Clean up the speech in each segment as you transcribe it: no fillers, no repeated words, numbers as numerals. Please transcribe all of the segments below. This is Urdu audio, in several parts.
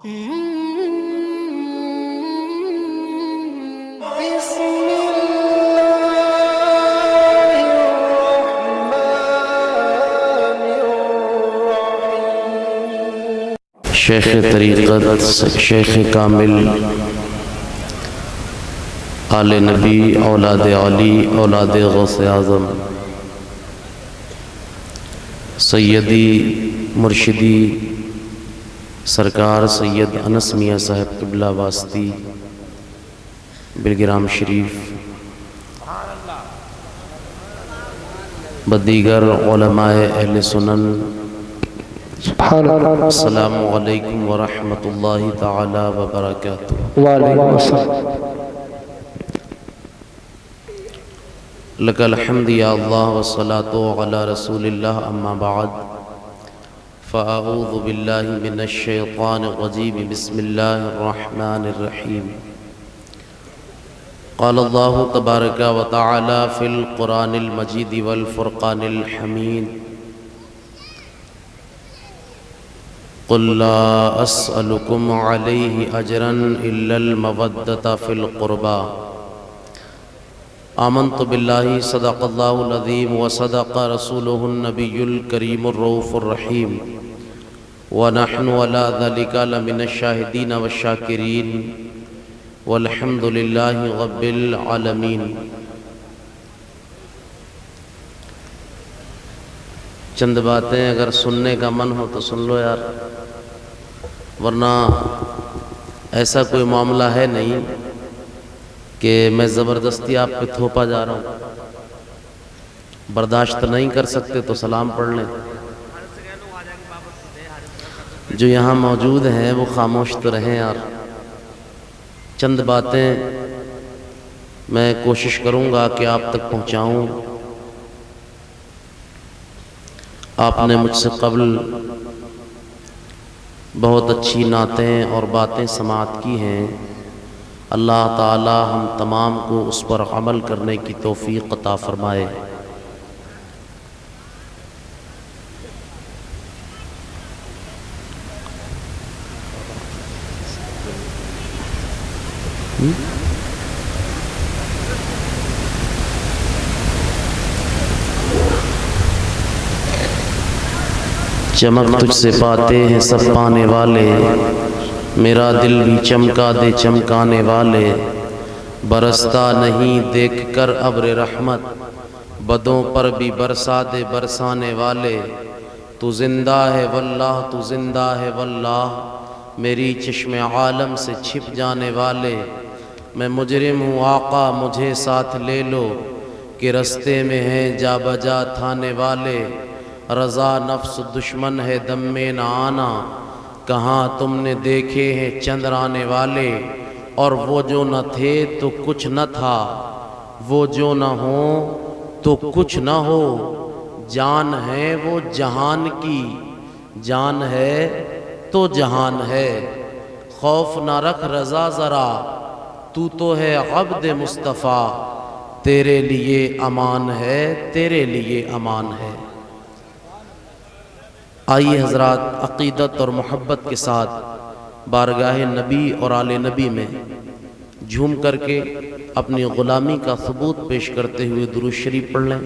شیخ طریقت شیخ کامل آل نبی اولاد علی اولاد غوث اعظم سیدی مرشدی سرکار سید انس میاں صاحب قبلہ واسطی بالگرام شریف بدیگر علماء اہل سنن، السلام علیکم ورحمۃ اللہ تعالی وبرکاتہ۔ وعلیکم السلام۔ لک الحمد یا اللہ والصلاة علی رسول اللہ، اما بعد فاعوذ باللہ من الشیطان الرجیم، بسم اللہ الرحمن الرحیم۔ قال اللہ تبارک و تعالی فی القرآن المجید والفرقان الحمید، قل لا اسألكم علیہ اجرا الا المودۃ فی القربى، آمنت باللہ صدق اللہ العظیم وصدق رسولہ النبی الکریم الرؤوف الرحیم، ونحن علی ذلک لمن الشاہدین والشاکرین، والحمد للہ رب العالمین۔ چند باتیں اگر سننے کا من ہو تو سن لو یار، ورنہ ایسا کوئی معاملہ ہے نہیں کہ میں زبردستی آپ پہ تھوپا جا رہا ہوں۔ برداشت نہیں کر سکتے تو سلام پڑھ لیں، جو یہاں موجود ہیں وہ خاموش تو رہیں یار۔ چند باتیں میں کوشش کروں گا کہ آپ تک پہنچاؤں۔ آپ نے مجھ سے قبل بہت اچھی نعتیں اور باتیں سماعت کی ہیں، اللہ تعالی ہم تمام کو اس پر عمل کرنے کی توفیق عطا فرمائے۔ چمک تجھ سے پاتے ہیں سب پانے والے، میرا دل بھی چمکا دے چمکانے والے، برستا نہیں دیکھ کر ابر رحمت، بدوں پر بھی برسا دے برسانے والے، تو زندہ ہے واللہ تو زندہ ہے واللہ، میری چشم عالم سے چھپ جانے والے، میں مجرم ہوں آقا مجھے ساتھ لے لو، کہ رستے میں ہیں جا بجا تھانے والے، رضا نفس دشمن ہے دم میں نہ آنا، کہاں تم نے دیکھے ہیں چندرانے والے، اور وہ جو نہ تھے تو کچھ نہ تھا، وہ جو نہ ہو تو کچھ نہ ہو، جان ہے وہ جہان کی، جان ہے تو جہان ہے، خوف نہ رکھ رضا ذرا، تو ہے عبد مصطفیٰ، تیرے لیے امان ہے تیرے لیے امان ہے۔ آئیے حضرات عقیدت اور محبت کے ساتھ بارگاہ نبی اور آل نبی میں جھوم کر کے اپنی غلامی کا ثبوت پیش کرتے ہوئے درود شریف پڑھ لیں۔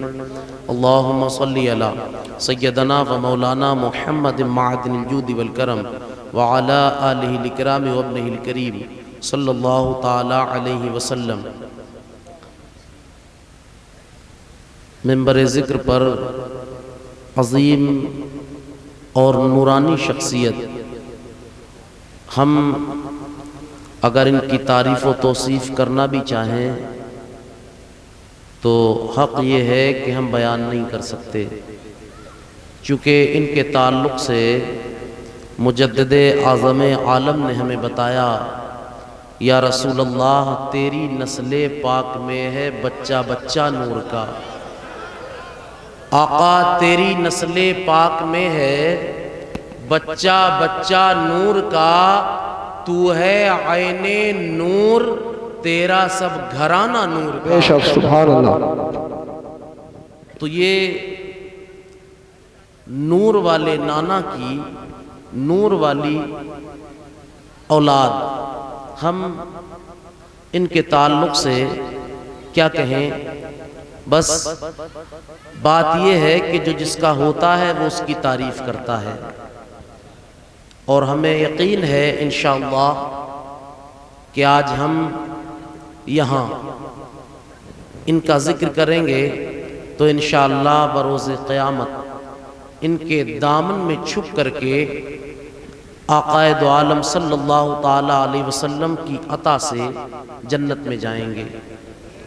اللہم صلی علی سیدنا و مولانا محمد معدن الجود والکرم وعلی آلہ الکرام وابنہ الکریم صلی اللہ تعالی علیہ وسلم۔ منبر ذکر پر عظیم اور نورانی شخصیت، ہم اگر ان کی تعریف و توصیف کرنا بھی چاہیں تو حق یہ ہے کہ ہم بیان نہیں کر سکتے، چونکہ ان کے تعلق سے مجدد اعظم عالم نے ہمیں بتایا، یا رسول اللہ تیری نسل پاک میں ہے بچہ بچہ نور کا، آقا تیری نسل پاک میں ہے بچہ بچہ نور کا، تو ہے عین نور تیرا سب گھرانہ نور کا۔ بے شک سبحان اللہ۔ تو یہ نور والے نانا کی، نور والی اولاد، ہم ان کے تعلق سے کیا کہیں؟ بس بات یہ ہے کہ جو جس کا ہوتا ہے وہ اس کی تعریف کرتا ہے، اور ہمیں یقین ہے انشاءاللہ کہ آج ہم یہاں ان کا ذکر کریں گے تو انشاءاللہ بروز قیامت ان کے دامن میں چھپ کر کے آقا دو عالم صلی اللہ تعالی علیہ وسلم کی عطا سے جنت میں جائیں گے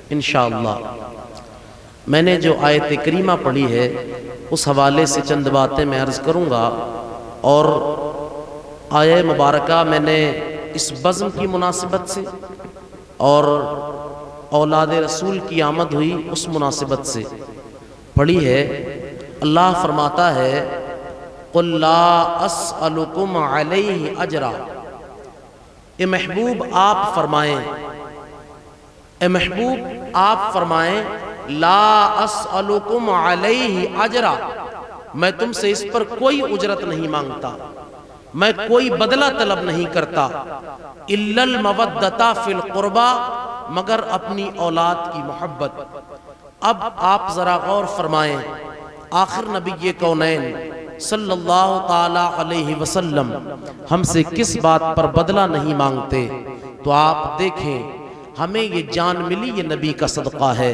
انشاءاللہ۔ میں نے جو آیت کریمہ پڑھی ہے اس حوالے سے چند باتیں میں عرض کروں گا، اور آیہ مبارکہ میں نے اس بزم کی مناسبت سے اور اولاد رسول کی آمد ہوئی اس مناسبت سے پڑھی ہے۔ اللہ فرماتا ہے قُلْ لَا أَسْأَلُكُمْ عَلَيْهِ أَجْرًا، اے محبوب آپ فرمائیں، اے محبوب آپ فرمائیں لا اسألکم علیہ اجرا، میں تم سے اس پر کوئی اجرت نہیں مانگتا، میں کوئی بدلہ طلب نہیں کرتا، الا المودۃ فی القربى، مگر اپنی اولاد کی محبت۔ اب آپ ذرا غور فرمائیں، آخر نبی کونین صلی اللہ تعالی علیہ وسلم ہم سے کس بات پر بدلہ نہیں مانگتے؟ تو آپ دیکھیں، ہمیں یہ جان ملی یہ نبی کا صدقہ ہے،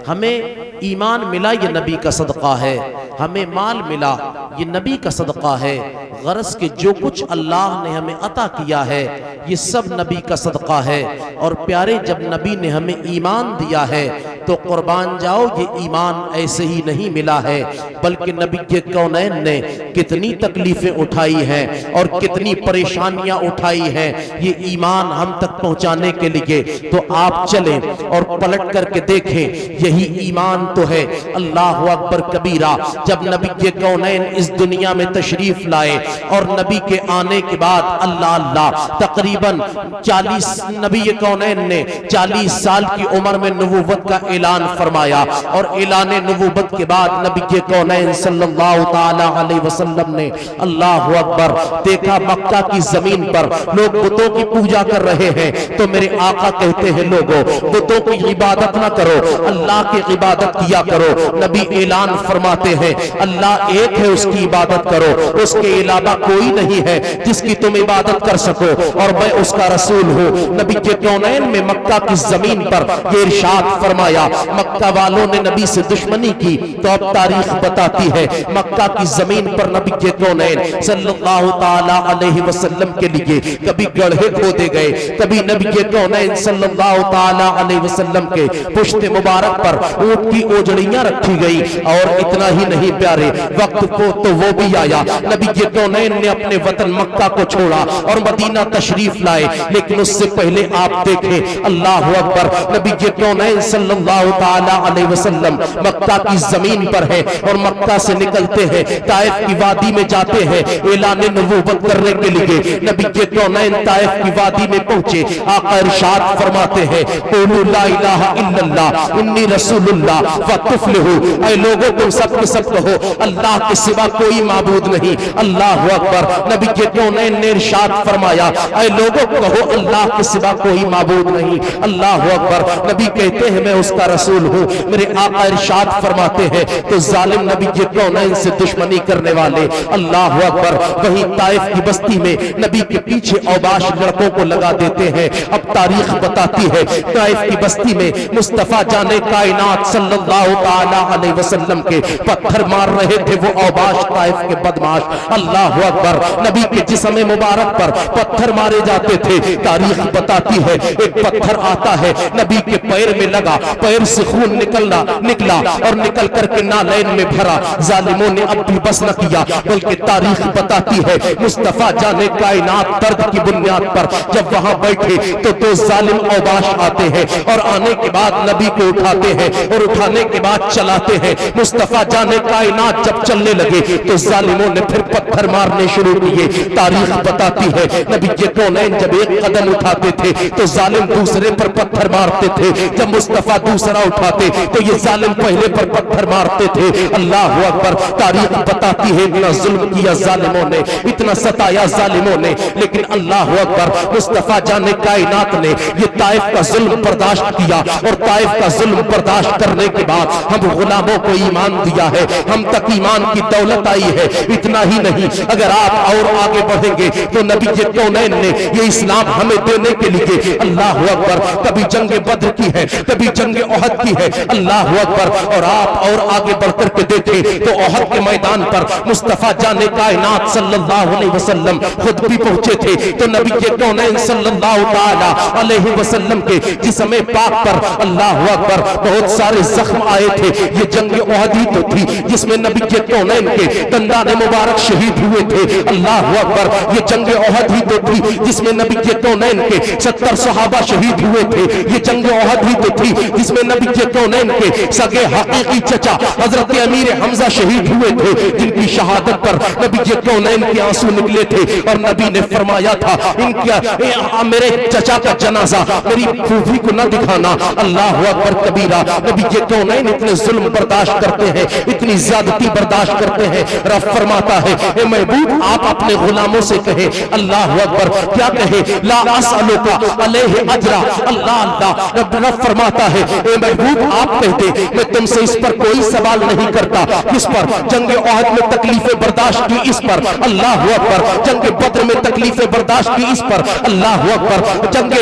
ہمیں ایمان ملا یہ نبی کا صدقہ ہے، ہمیں مال ملا یہ نبی کا صدقہ ہے، غرض کہ جو کچھ اللہ نے ہمیں عطا کیا ہے یہ سب نبی کا صدقہ ہے۔ اور پیارے جب نبی نے ہمیں ایمان دیا ہے تو قربان جاؤ یہ ایمان ایسے ہی نہیں ملا ہے، بلکہ نبی کے کونین نے کتنی تکلیفیں اٹھائی ہیں اور کتنی پریشانیاں اٹھائی ہیں یہ ایمان ہم تک پہنچانے کے لیے۔ تو آپ چلیں اور پلٹ کر کے دیکھیں، یہی ایمان تو ہے۔ اللہ اکبر کبیرہ، جب نبی کے کونین اس دنیا میں تشریف لائے اور نبی کے آنے کے بعد اللہ تقریباً 40 نبی کونین نے 40 سال کی عمر میں نبوت کا اعلان فرمایا، اور اعلان نبوت کے بعد نبی کے کونین صلی اللہ تعالی علیہ وسلم نے اللہ اکبر دیکھا مکہ کی زمین پر لوگ بتوں کی پوجا کر رہے ہیں، تو میرے آقا کہتے ہیں لوگوں بتوں کی عبادت نہ کرو، اللہ کی عبادت کیا کرو۔ نبی اعلان فرماتے ہیں اللہ ایک ہے، اس کی عبادت کرو، اس کے علاوہ کوئی نہیں ہے جس کی تم عبادت کر سکو، اور میں اس کا رسول ہوں۔ نبی کے کونین میں مکہ کی زمین پر یہ ارشاد فرمایا، مکہ والوں نے نبی سے دشمنی کی تو اب تاریخ بتاتی ہے مکہ کی زمین پر نبی کے کونین صلی اللہ تعالی علیہ وسلم کے لیے کبھی گڑھے کھودے گئے، کبھی نبی کے کونین صلی اللہ تعالی علیہ وسلم کے پشت مبارک پر اونٹ کی اوجڑیاں رکھی گئی۔ اور اتنا ہی نہیں پیارے، وقت کو تو وہ بھی آیا نبی کے کونین نے اپنے وطن مکہ کو چھوڑا اور مدینہ تشریف لائے، لیکن اس سے پہلے آپ دیکھیں اللہ اکبر نبی کے کونین صلی اللہ تعالی علیہ وسلم مکہ کی زمین پر ہے، اور مکہ سے نکلتے ہیں طائف کی وادی میں جاتے ہیں اعلان نبوت کرنے کے لیے۔ نبی کے کونین طائف کی وادی میں پہنچے، آقا ارشاد فرماتے ہیں قولوا لا الہ الا اللہ انی رسول اللہ فتفلحوا، اے لوگوں تم سب کے سب کہو اللہ کے سوا کوئی معبود نہیں۔ اللہ اکبر نبی کے کونین نے ارشاد فرمایا اے لوگوں کہو اللہ کے سوا کوئی معبود نہیں۔ اللہ اکبر نبی کہتے ہیں میں اس کا رسول ہوں۔ میرے آقا ارشاد فرماتے ہیں تو ظالم نبی کے کونین سے دشمنی کرنے والے اللہ اکبر وہی طائف کی بستی میں نبی کے پیچھے اوباش لڑکوں کو لگا دیتے ہیں۔ اب تاریخ بتاتی ہے طائف کی بستی میں مصطفیٰ جان کائنات صلی اللہ تعالی علیہ وسلم کے پتھر مار رہے تھے وہ اوباش طائف کے بدماش۔ اللہ اکبر نبی کے جسم مبارک پر پتھر مارے جاتے تھے۔ تاریخ بتاتی ہے ایک پتھر آتا ہے نبی کے پیر میں لگا، پیر سے خون نکلا اور نکل کر کے نالین میں بھرا۔ ظالموں نے اب بھی بس نہ کیا، بلکہ تاریخ بتاتی ہے مصطفیٰ جان کائنات درد کی بنیاد پر جب وہاں بیٹھے تو دو ظالم اوباش آتے ہیں، اور آنے کے بعد نبی کو اٹھاتے ہیں اور اٹھانے کے بعد چلاتے ہیں۔ مصطفیٰ جان کائنات جب چلنے لگے تو ظالموں نے پھر پتھر مارنے شروع کیے۔ تاریخ بتاتی ہے نبی کے کونین جب ایک قدم اٹھاتے تھے تو ظالم دوسرے پر پتھر مارتے تھے، جب مصطفیٰ دوسرا اٹھاتے تو یہ ظالم پہلے پر پتھر مارتے تھے. اللہ اکبر. تاریخ بتاتی ہے اتنا ظلم کیا ظالموں نے, اتنا ستایا ظالموں نے, لیکن اللہ اکبر مصطفیٰ جان کائنات نے یہ طائف کا ظلم برداشت کیا, اور طائف کا ظلم برداشت کرنے کے بعد ہم غلاموں کو ایمان دیا ہے, ہم تک ایمان کی دولت آئی ہے. اتنا ہی نہیں, اگر آپ اور آگے بڑھیں گے تو نبی کونین نے یہ اسلام ہمیں دینے کے لیے اللہ اکبر کبھی جنگ بدر کی ہے, کبھی جنگ احد کی ہے. اللہ اکبر. اور آپ اور آگے بڑھ کر کے دیکھیں تو احد کے میدان پر مصطفیٰ جان کائنات صلی اللہ علیہ وسلم خود بھی پہنچے تھے, تو نبی کونین صلی اللہ تعالی علیہ وسلم کے جسم پاک پر اللہ اکبر بہت سارے زخم آئے تھے. یہ جنگ احد ہی تو تھی جس میں نبی کونین کے دندان مبارک شہید ہوئے تھے. اللہ اکبر. یہ جنگ احد ہی تو تھی جس میں نبی کونین کے 70 صحابہ شہید ہوئے تھے. یہ جنگ احد ہی تو تھی جس میں نبی کونین کے سگے حقیقی چچا حضرت امیر حمزہ شہید ہوئے تھے, جن کی شہادت پر نبی کونین کے آنسو نکلے تھے, اور نبی نے فرمایا تھا ان کا میرے چچا کا جنازہ میری پھوپھی کو نہ دکھانا. اللہ اکبر کبیرہ. نبی کونین اتنے ظلم برداشت کرتے ہیں, اتنی زیادتی برداشت کرتے ہیں. رب فرماتا ہے اے محبوب آپ اپنے غلاموں سے کہیں اللہ اکبر کیا کہیں, لا اسألک علیہ اجرا. اللہ اللہ. رب فرماتا ہے اے محبوب آپ کہتے میں تم سے اس پر کوئی سوال نہیں کرتا. کس پر؟ جنگ احد میں تکلیفیں برداشت کی اس پر. اللہ اکبر. جنگ بدر میں تکلیفیں برداشت کی اس پر. اللہ اکبر. جنگ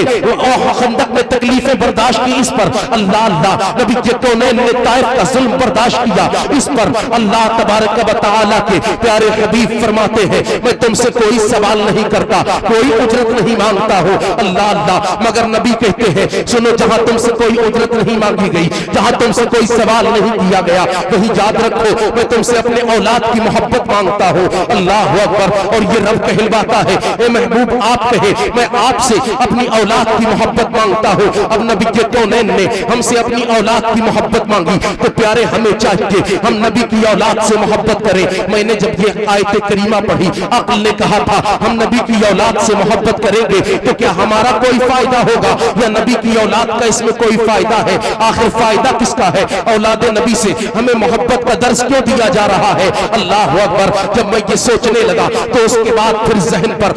خندق میں تکلیفیں برداشت کی اس پر. اللہ اللہ. نبی کونین نے طائف کا ظلم برداشت کیا اس پر. اللہ تبارک و تعالی کے پیارے حبیب فرماتے ہیں میں تم سے کوئی سوال نہیں کرتا, کوئی اجرت نہیں مانگتا ہوں. اللہ اللہ. مگر نبی کہتے ہیں سنو, جہاں تم سے کوئی اجرت نہیں مانگی گئی, جہاں تم سے کوئی سوال نہیں کیا گیا, وہی یاد رکھو میں تم سے اپنے اولاد کی محبت مانگتا ہوں. اللہ اکبر. اور یہ رب کہلواتا ہے اے محبوب آپ کہے میں آپ سے اپنی اولاد کی محبت مانگتا ہوں. اب نبی کونین نے ہم سے اپنی اولاد کی محبت مانگی تو پیارے ہمیں چاہیے ہم نبی کی اولاد سے محبت کریں. میں نے جب یہ آیت کریمہ پڑھی عقل نے کہا تھا ہم نبی کی اولاد سے محبت کریں گے تو کیا ہمارا کوئی فائدہ ہوگا یا نبی کی اولاد کا اس میں کوئی فائدہ ہے؟ آخر فائدہ کس کا ہے؟ اولاد نبی سے ہمیں محبت کا درس کیوں دیا جا رہا ہے؟ اللہ اکبر. جب میں یہ سوچنے لگا تو اس کے بعد پھر ذہن پر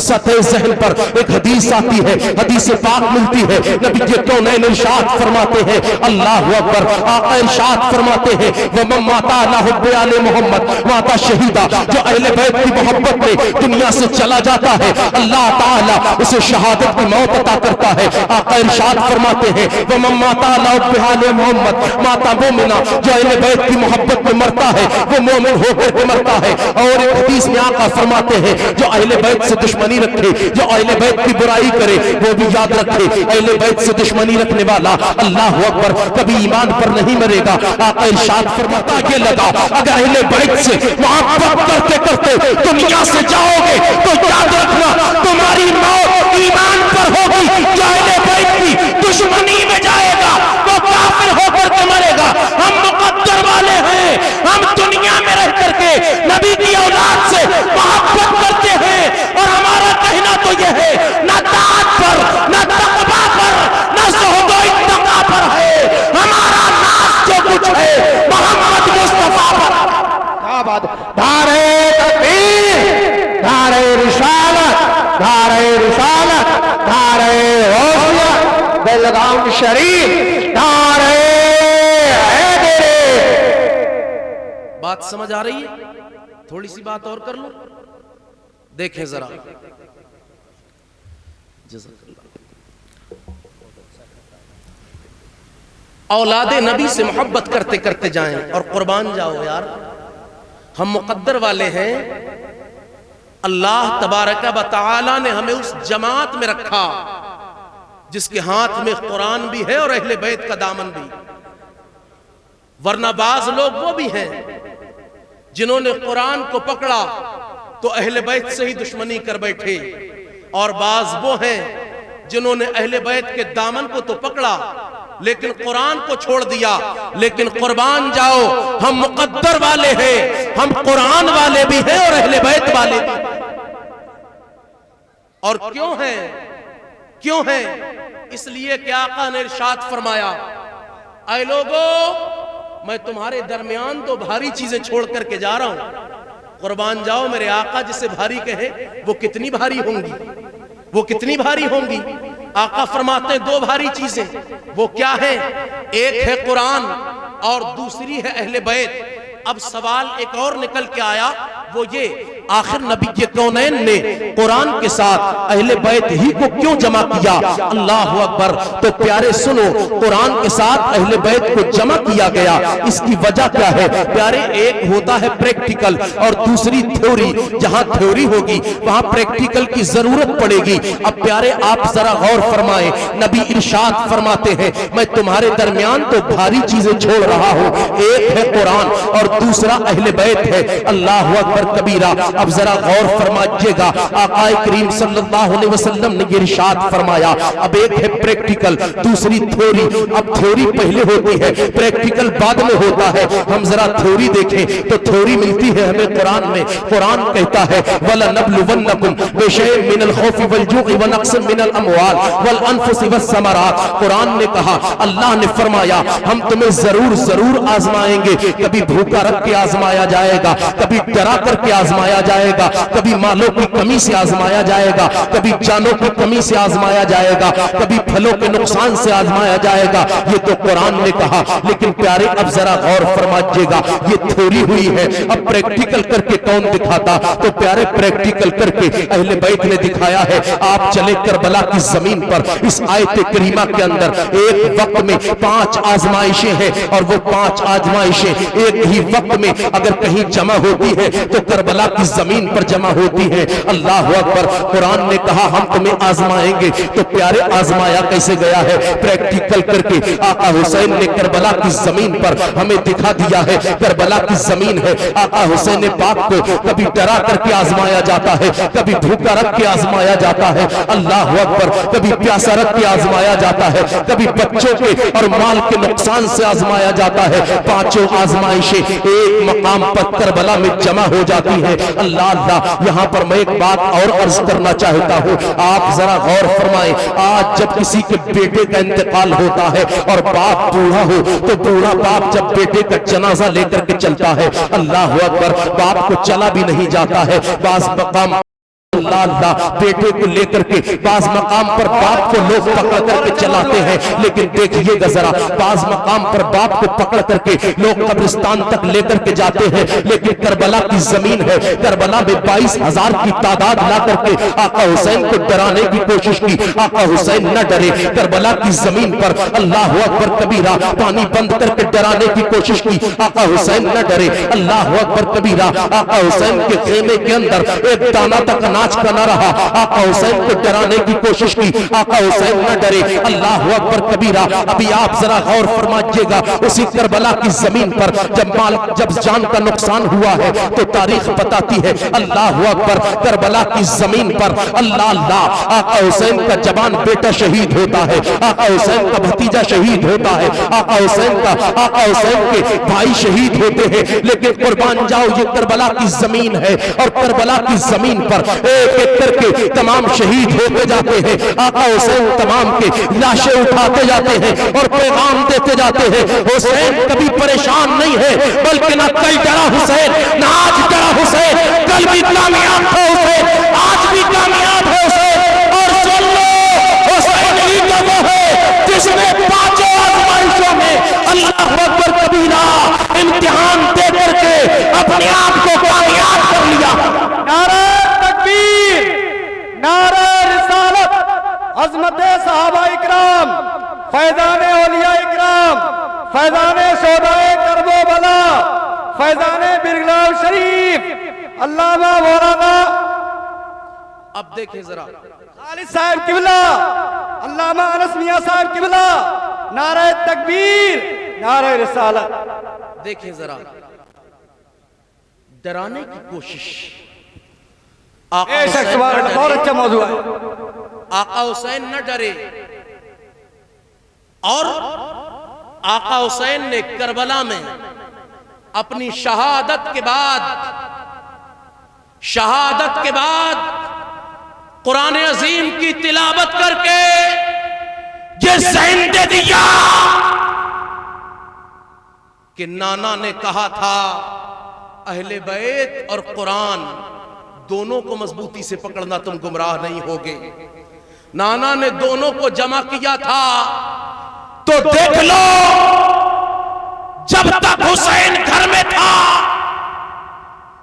سطح ذہن پر ایک حدیث آتی ہے, حدیث پاک ملتی ہے. نبی کونین ارشاد فرماتے ہیں اللہ اکبر. آقا ارشاد فرماتے ہیں وَمَن مَاتَ عَلَىٰ حُبِّ آلِ محمد مَاتَ شَهِیدًا. جو اہل بیت کی محبت میں دنیا سے چلا جاتا ہے اللہ تعالیٰ اسے شہادت کی موت عطا کرتا ہے. آقا ارشاد فرماتے ہیں وَمَن مَاتَ عَلَىٰ حُبِّ آلِ محمد مَاتَ مُؤْمِنًا. جو اہل بیت کی محبت میں مرتا ہے وہ مومن ہو کر کے مرتا ہے. اور ایک حدیث میں آقا فرماتے ہیں جو اہل بیت سے دشمنی رکھے, جو اہل بیت کی برائی کرے وہ بھی یاد رکھے اہل بیت سے دشمنی رکھنے والا اللہ اکبر کبھی ایمان پر نہیں مرے گا. آقا ارشاد فرماتا یہ لگا اگر اہل بیت سے محبت کرتے کرتے دنیا سے جاؤ گے تو یاد رکھنا تمہاری موت ایمان پر ہوگی. جو اہل بیت کی دشمنی میں جائے گا وہ کافر ہو کر کے مرے گا. ہم مقدر والے ہیں, ہم دنیا میں رہ کر کے نبی کی اولاد سے محبت کرتے ہیں, اور ہمارا کہنا تو یہ ہے نہ طاعت پر نہ تقویٰ پر نہ زہد و اتقیٰ پر ہے, ہمارا ناز جو کچھ ہے محمد مصطفیٰ پر. کیا بات. نعرہ تکبیر, نعرہ رسالت, نعرہ رسالت, نعرہ غوثیہ, بیلگام شریف, نعرہ حیدر. بات سمجھ آ رہی ہے؟ تھوڑی سی بات اور کر لو, دیکھیں ذرا. جزاک اللہ. اولاد نبی سے محبت کرتے کرتے جائیں اور قربان جاؤ یار. ہم مقدر والے ہیں, اللہ تبارک و تعالی نے ہمیں اس جماعت میں رکھا جس کے ہاتھ میں قرآن بھی ہے اور اہل بیت کا دامن بھی. ورنہ بعض لوگ وہ بھی ہیں جنہوں نے قرآن کو پکڑا تو اہل بیت سے ہی دشمنی کر بیٹھے, اور بعض وہ ہیں جنہوں نے اہل بیت کے دامن کو تو پکڑا لیکن قرآن کو چھوڑ دیا. لیکن قربان جاؤ ہم مقدر والے ہیں, ہم قرآن والے بھی ہیں اور اہل بیت والے بھی. اور کیوں ہیں؟ کیوں ہیں؟ اس لیے کہ آقا نے ارشاد فرمایا اے لوگو میں تمہارے درمیان تو بھاری چیزیں چھوڑ کر کے جا رہا ہوں، قربان جاؤ میرے آقا جسے بھاری کہے وہ کتنی بھاری ہوں گی، وہ کتنی بھاری ہوں گی؟ آقا فرماتے ہیں دو بھاری چیزیں، وہ کیا ہیں؟ ایک ہے قرآن اور دوسری ہے اہل بیت۔ اب سوال ایک اور نکل کے آیا، وہ یہ آخر نبی کونین نے قرآن کے ساتھ اہل بیت ہی کو کیوں جمع کیا؟ اللہ اکبر۔ تو پیارے سنو، قرآن کے ساتھ اہل بیت کو جمع کیا گیا، اس کی وجہ کیا ہے پیارے؟ ایک ہوتا ہے پریکٹیکل اور دوسری تھیوری۔ جہاں تھیوری ہوگی وہاں پریکٹیکل کی ضرورت پڑے گی۔ اب پیارے آپ ذرا غور فرمائیں، نبی ارشاد فرماتے ہیں میں تمہارے درمیان تو بھاری چیزیں چھوڑ رہا ہوں، ایک ہے قرآن اور دوسرا اہل بیت ہے۔ اللہ اکبر کبیرہ۔ اب ذرا غور فرمائیے گا، آقا کریم صلی اللہ علیہ وسلم نے یہ ارشاد فرمایا اب ایک ہے پریکٹیکل دوسری تھیوری۔ اب تھیوری پہلے ہوتی ہے، پریکٹیکل بعد میں ہوتا ہے۔ ہم ذرا تھیوری دیکھیں تو تھیوری ملتی ہے ہمیں قرآن میں۔ قرآن کہتا ہے وَلَنَبْلُوَنَّكُمْ بِشَيْءٍ مِّنَ الْخَوْفِ وَالْجُوعِ وَنَقْصٍ مِّنَ الْأَمْوَالِ وَالْأَنفُسِ وَالثَّمَرَاتِ۔ قرآن نے کہا، اللہ نے فرمایا ہم تمہیں ضرور آزمائیں گے۔ کبھی بھوکا رکھ کے آزمایا جائے گا، کبھی ڈرا کر کے آزمایا جائے گا، کبھی مالوں کی کمی سے آزمایا جائے گا، کبھی جانوں کی کمی سے آزمایا جائے گا، کبھی پھلوں کے نقصان سے آزمایا جائے گا۔ یہ تو قرآن نے کہا، لیکن پیارے اب ذرا غور فرمائیے گا، یہ تھیوری ہوئی ہے، اب پریکٹیکل کر کے کون دکھاتا؟ تو پیارے پریکٹیکل کر کے اہل بیت نے دکھایا ہے۔ آپ چلے کربلا کی زمین پر، اس آیت کریمہ کے اندر ایک وقت میں 5 آزمائشیں ہیں، اور وہ 5 آزمائشیں ایک ہی وقت میں اگر کہیں جمع ہوتی ہے تو کربلا کی زمین پر جمع ہوتی ہے۔ اللہ اکبر۔ قرآن نے کہا ہم تمہیں آزمائیں گے، تو پیارے آزمایا کیسے گیا ہے؟ پریکٹیکل کر کے آقا حسین نے کربلا کی زمین پر ہمیں دکھا دیا ہے، کربلا کی زمین ہے۔ آقا حسین پاک کو کبھی ڈرا کر کے آزمایا جاتا ہے، کبھی بھوکا رکھ کے آزمایا جاتا ہے، اللہ اکبر، کبھی پیاسا رکھ کے آزمایا جاتا ہے، کبھی بچوں کے اور مال کے نقصان سے آزمایا جاتا ہے۔ 5 آزمائشیں ایک مقام پر کربلا میں جمع ہو جاتی ہے۔ اللہ اللہ، یہاں پر میں ایک بات اور عرض کرنا چاہتا ہوں، آپ ذرا غور فرمائیں۔ آج جب کسی کے بیٹے کا انتقال ہوتا ہے اور باپ بوڑھا ہو تو بوڑھا باپ جب بیٹے کا جنازہ لے کر کے چلتا ہے، اللہ اکبر، باپ کو چلا بھی نہیں جاتا ہے۔ بعض مقام اللہ اللہ بیٹے کو لے کر کے بعض مقام پر باپ کو لوگ پکڑ کر کے چلاتے ہیں، لیکن دیکھیے گا ذرا، بعض مقام پر باپ کو پکڑ کر کے لوگ قبرستان تک لے کر کے جاتے ہیں، لیکن کربلا کی زمین ہے، کربلا میں 22,000 کی تعداد لا کر کے آقا حسین کو ڈرانے کی کوشش کی۔ آقا حسین نہ ڈرے، کربلا کی زمین پر اللہ اکبر کبیرہ پانی بند کر کے ڈرانے کی کوشش کی۔ آقا حسین نہ ڈرے، اللہ اکبر کبیرہ، آقا حسین کے خیمے کے اندر ایک دانہ تک ناچ کا نہ رہا، آقا حسین کو ڈرانے کی کوشش کی۔ آقا حسین نہ ڈرے، اللہ اکبر کبیرہ۔ ابھی آپ ذرا غور فرمائیے گا، اسی کربلا کی زمین پر جب جان کا نقصان ہوا ہے تو تاریخ بتاتی ہے، اللہ اکبر، کربلا کی زمین پر اللہ اللہ آقا حسین کا جوان بیٹا شہید ہوتا ہے، آقا حسین کا بھتیجا شہید ہوتا ہے، آقا حسین کے بھائی شہید ہوتے ہیں، لیکن قربان جاؤ یہ کربلا کی زمین ہے، اور کربلا کی زمین پر ایک ایک کر کے تمام شہید ہوتے جاتے ہیں۔ آقا حسین تمام کے لاشیں اٹھاتے جاتے ہیں اور پیغام دیتے جاتے ہیں، حسین کبھی پریشان نہیں ہے، بلکہ نہ کل ڈرا حسین، نہ آج ڈرا حسین، کل بھی کامیاب تھا حسین، آج بھی کامیاب ہے حسین۔ اور سن لو، حسین ہی تو وہ ہے جس نے 5 آزمائشوں میں اللہ اکبر کبیرہ امتحان دے کر کے اپنے آپ کو کامیاب کر لیا۔ نعرہ تکبیر، نعرہ رسالت، عظمت صحابہ اکرام، فیضان اولیاء اکرام، فیضان شہدائے کرب و بلا، فیضان برگلاؤ شریف، علامہ مولانا اب دیکھیں ذرا خالد صاحب قبلہ، علامہ انس میاں صاحب قبلہ، نعرہ تکبیر، نعرہ رسالت۔ دیکھیں ذرا، ڈرانے کی کوشش آقا حسین نہ ڈرے، بہت اچھا موضوع ہے۔ آقا حسین نہ ڈرے، اور آقا حسین نے کربلا میں اپنی شہادت کے بعد قرآن عظیم کی تلاوت کر کے یہ ذہن دے دیا کہ نانا نے کہا تھا اہل بیت اور قرآن دونوں کو مضبوطی سے پکڑنا، تم گمراہ نہیں ہوگے۔ نانا نے دونوں کو جمع کیا تھا، تو دیکھ لو جب تک حسین گھر میں تھا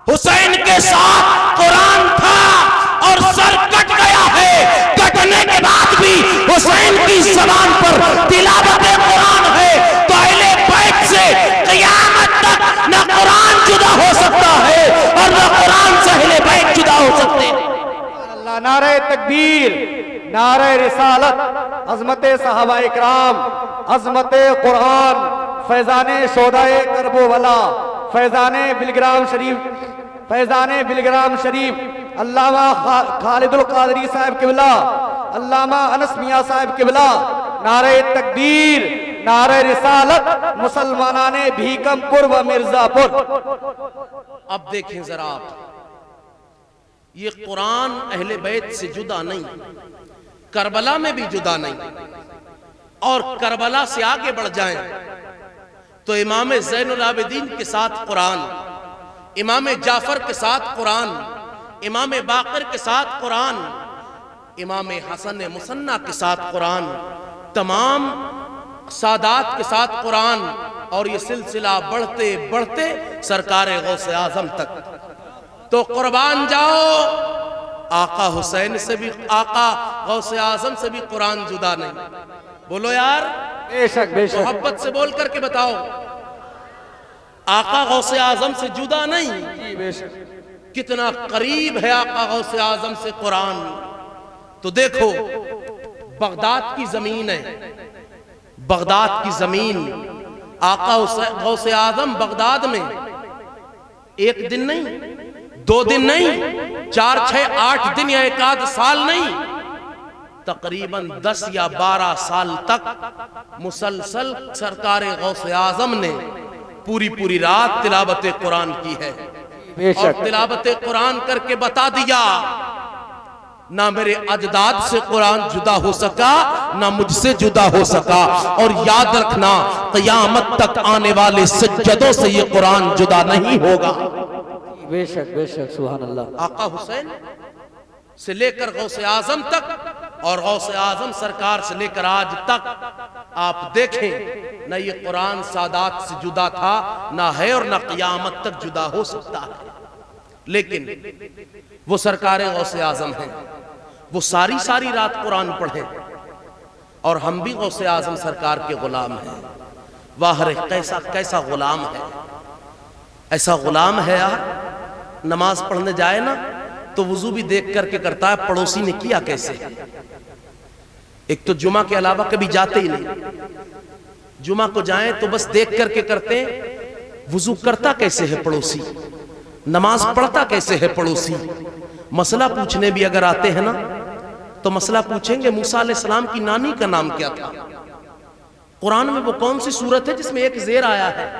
حسین کے ساتھ قرآن تھا، اور سر کٹ گیا ہے، کٹنے کے بعد بھی حسین کی زبان پر تلاوت قرآن ہے، تو اہل بیت سے قیامت تک نہ قرآن جدا ہو سکتا ہے اور نہ قرآن سے اہل بیت جدا ہو سکتے ہیں۔ اللہ، نعرہ تکبیر، نعرہ رسالت، عظمت صحابہ اکرام، عظمت قرآن، فیضان شہدائے کرب و بلا، فیضان بلگرام شریف، فیضان بلگرام شریف، علامہ خالد القادری صاحب قبلہ، علامہ انس میاں صاحب قبلہ، نعرہ تکبیر، نعرہ رسالت، مسلمانان بھیکم پور و مرزا پور۔ اب دیکھیں ذرا آپ، یہ قرآن اہل بیت سے جدا نہیں، کربلا میں بھی جدا نہیں، اور کربلا سے آگے بڑھ جائیں تو امام زین العابدین کے ساتھ قرآن، امام جعفر کے ساتھ قرآن، امام باقر کے ساتھ قرآن، امام حسن مصنع کے ساتھ قرآن، تمام سادات کے ساتھ قرآن، اور یہ سلسلہ بڑھتے بڑھتے سرکار غوث اعظم تک۔ تو قربان جاؤ، آقا حسین سے بھی، آقا غوث اعظم سے بھی قرآن جدا نہیں۔ بولو یار، بے شک بے شک، محبت سے بول کر کے بتاؤ، آقا غوث اعظم سے جدا نہیں؟ بے شک۔ کتنا قریب ہے آقا غوث اعظم سے قرآن۔ تو دیکھو، بغداد کی زمین ہے، بغداد کی زمین، آقا غوث اعظم بغداد میں ایک دن نہیں، 2 دن نہیں، 4 6 8 دن یا 1 آدھ سال نہیں، تقریباً 10 یا 12 سال تک مسلسل سرکار غوث اعظم نے پوری رات تلاوت قرآن کی ہے، اور تلاوت قرآن کر کے بتا دیا، نہ میرے اجداد سے قرآن جدا ہو سکا، نہ مجھ سے جدا ہو سکا، اور یاد رکھنا قیامت تک آنے والے سجدوں سے یہ قرآن جدا نہیں ہوگا۔ بے شک بے شک، سبحان اللہ۔ آقا حسین سے لے کر غوث اعظم تک، اور غوث اعظم سرکار سے لے کر آج تک، آپ دیکھیں نہ یہ قرآن سادات سے جدا تھا، نہ ہے، اور نہ قیامت تک جدا ہو سکتا ہے۔ لیکن وہ سرکار غوث اعظم ہیں، وہ ساری رات قرآن پڑھیں، اور ہم بھی غوث اعظم سرکار کے غلام ہیں۔ واہ رے، کیسا غلام ہے، ایسا غلام ہے یار، نماز پڑھنے جائے نا تو وضو بھی دیکھ کر کے کرتا ہے، پڑوسی نے کیا کیسے۔ ایک تو جمعہ کے علاوہ کبھی جاتے ہی نہیں، جمعہ کو جائیں تو بس دیکھ کر کے کرتے ہیں، وضو کرتا کیسے ہے پڑوسی، نماز پڑھتا کیسے ہے پڑوسی۔ مسئلہ پوچھنے بھی اگر آتے ہیں نا تو مسئلہ پوچھیں گے موسیٰ علیہ السلام کی نانی کا نام کیا تھا، قرآن میں وہ کون سی سورت ہے جس میں ایک زیر آیا ہے،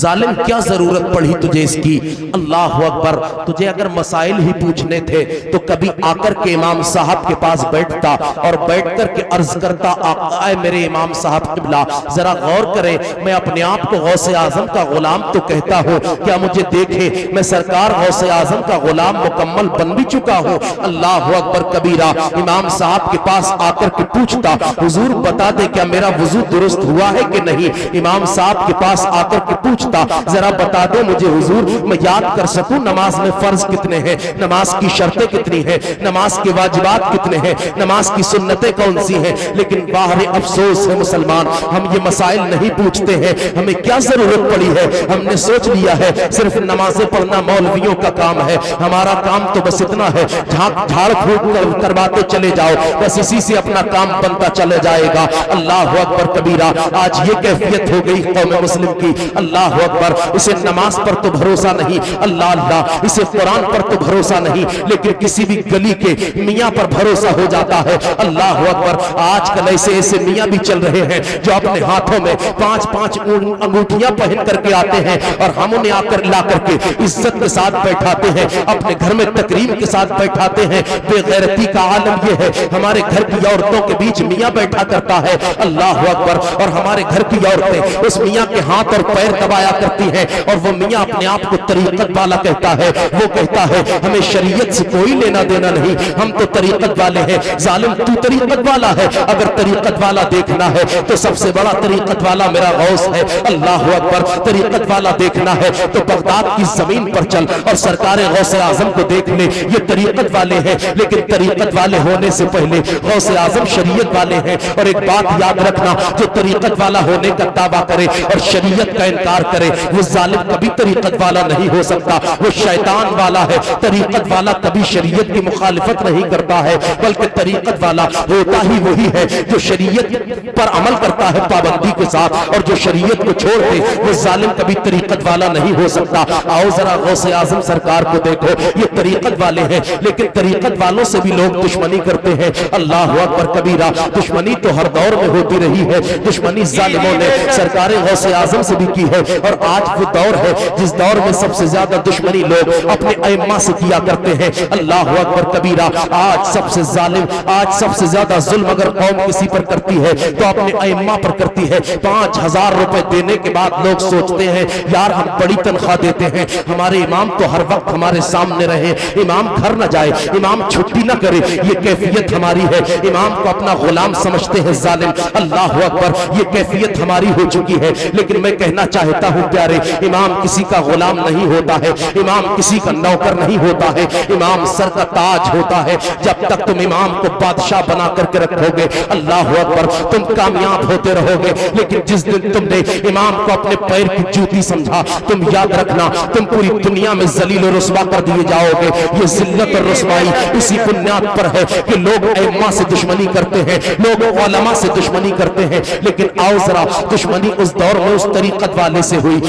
ظالم کیا ضرورت پڑھی تجھے اس کی۔ اللہ اکبر، تجھے اگر مسائل ہی پوچھنے تھے تو کبھی آ کر کے امام صاحب کے پاس بیٹھتا اور بیٹھ کر کے عرض کرتا، آقا میرے امام صاحب قبلہ ذرا غور کریں، میں اپنے آپ کو غوث اعظم کا غلام تو کہتا ہوں، کیا مجھے دیکھے میں سرکار غوث اعظم کا غلام مکمل بن بھی چکا ہوں۔ اللہ اکبر کبیرہ، امام صاحب کے پاس آ کر کے پوچھتا، حضور بتا دے کیا میرا وضو درست ہوا ہے کہ نہیں۔ امام صاحب کے پاس آ کر کے پوچھتا، ذرا بتا دے مجھے حضور، میں یاد کر سکوں نماز میں فرض کتنے ہیں، نماز کی شرطیں کتنی ہیں، نماز کے واجبات کتنے ہیں، نماز کی سنتیں کون سی ہیں۔ لیکن باہر افسوس ہے مسلمان، ہم یہ مسائل نہیں پوچھتے ہیں، ہمیں کیا ضرورت پڑی ہے۔ ہم نے سوچ لیا ہے صرف نمازیں پڑھنا مولویوں کا کام ہے، ہمارا کام تو بس اتنا ہے، جھاڑ پھوٹ کرواتے چلے جاؤ، بس اسی سے اپنا کام بنتا چلے جائے گا۔ اللہ اکبر کبیرہ، آج یہ کیفیت ہو گئی قوم مسلم کی۔ اللہ اکبر، اسے نماز پر تو بھروسہ نہیں، اللہ اسے قرآن پر تو بھروسہ نہیں، لیکن کسی بھی گلی کے میاں پر بھروسہ ہو جاتا ہے۔ اللہ اکبر، آج کل ایسے میاں بھی چل رہے ہیں جو اپنے ہاتھوں میں 5 انگوٹھیاں پہن کر کے آتے ہیں، اور ہم انہیں لا کر کے عزت کے ساتھ بیٹھاتے ہیں، اپنے گھر میں تکریم کے ساتھ بیٹھاتے ہیں۔ بے غیرتی کا عالم یہ ہے، ہمارے گھر کی عورتوں کے بیچ میاں بیٹھا کرتا ہے، اللہ اکبر، اور ہمارے گھر کی عورتیں اس میاں کے ہاتھ اور پیر دبا آیا کرتی ہیں اور وہ میاں اپنے آپ کو طریقت والا کہتا ہے، وہ کہتا ہے ہمیں شریعت سے کوئی لینا دینا نہیں، ہم تو طریقت والے ہیں۔ ظالم تو طریقت والا ہے، اگر طریقت والا دیکھنا ہے تو سب سے بڑا طریقت والا میرا غوث ہے، اللہ اکبر۔ طریقت والا دیکھنا ہے تو بغداد کی زمین پر چل اور سرکار غوث اعظم کو دیکھ لے، یہ طریقت والے ہیں، لیکن طریقت والے ہونے سے پہلے غوث اعظم شریعت والے ہیں۔ اور ایک بات یاد رکھنا، جو طریقت والا ہونے کا دعویٰ کرے اور شریعت کا انکار کرے وہ ظالم کبھی طریقت والا نہیں ہو سکتا، وہ شیطان والا ہے۔ طریقت والا کبھی شریعت کی مخالفت نہیں کرتا ہے، بلکہ طریقت والا ہوتا ہی وہی ہے جو شریعت پر عمل کرتا ہے پابندی کے ساتھ، اور جو شریعت کو چھوڑ دے وہ ظالم کبھی طریقت والا نہیں ہو سکتا۔ آؤ ذرا غوث اعظم سرکار کو دیکھو، یہ طریقت والے ہیں لیکن طریقت والوں سے بھی لوگ دشمنی کرتے ہیں، اللہ اکبر کبیرہ۔ دشمنی تو ہر دور میں ہوتی رہی ہے، دشمنی ظالموں نے سرکار غوث اعظم سے بھی کی ہے، اور آج وہ دور ہے جس دور میں سب سے زیادہ دشمنی لوگ اپنے ائمہ سے کیا کرتے ہیں، اللہ اکبر کبیرہ۔ آج سب سے ظالم، آج سب سے زیادہ ظلم اگر قوم کسی پر کرتی ہے تو اپنے ائمہ پر کرتی ہے۔ 5000 روپے دینے کے بعد لوگ سوچتے ہیں یار ہم بڑی تنخواہ دیتے ہیں، ہمارے امام تو ہر وقت ہمارے سامنے رہے، امام گھر نہ جائے، امام چھٹی نہ کرے، یہ کیفیت ہماری ہے۔ امام کو اپنا غلام سمجھتے ہیں ظالم، اللہ اکبر، یہ کیفیت ہماری ہو چکی ہے۔ لیکن میں کہنا چاہتا ہوں پیارے، امام کسی کا غلام نہیں ہوتا ہے، امام کسی کا نوکر نہیں ہوتا ہے، امام سر کا تاج ہوتا ہے۔ جب تک تم امام کو بادشاہ بنا کر کے رکھو گے، اللہ اکبر، تم کامیاب ہوتے رہو گے۔ لیکن جس دن تم نے امام کو اپنے پیر کی جوتی سمجھا، تم یاد رکھنا تم پوری دنیا میں ذلیل و رسوا کر دیے جاؤ گے۔ یہ ذلت اور رسوائی اسی بنیاد پر ہے کہ لوگ ائمہ سے دشمنی کرتے ہیں، لوگ علماء سے دشمنی کرتے ہیں، لیکن آؤ ذرا دشمنی اس دور میں اس طریقت والے سے ہوئی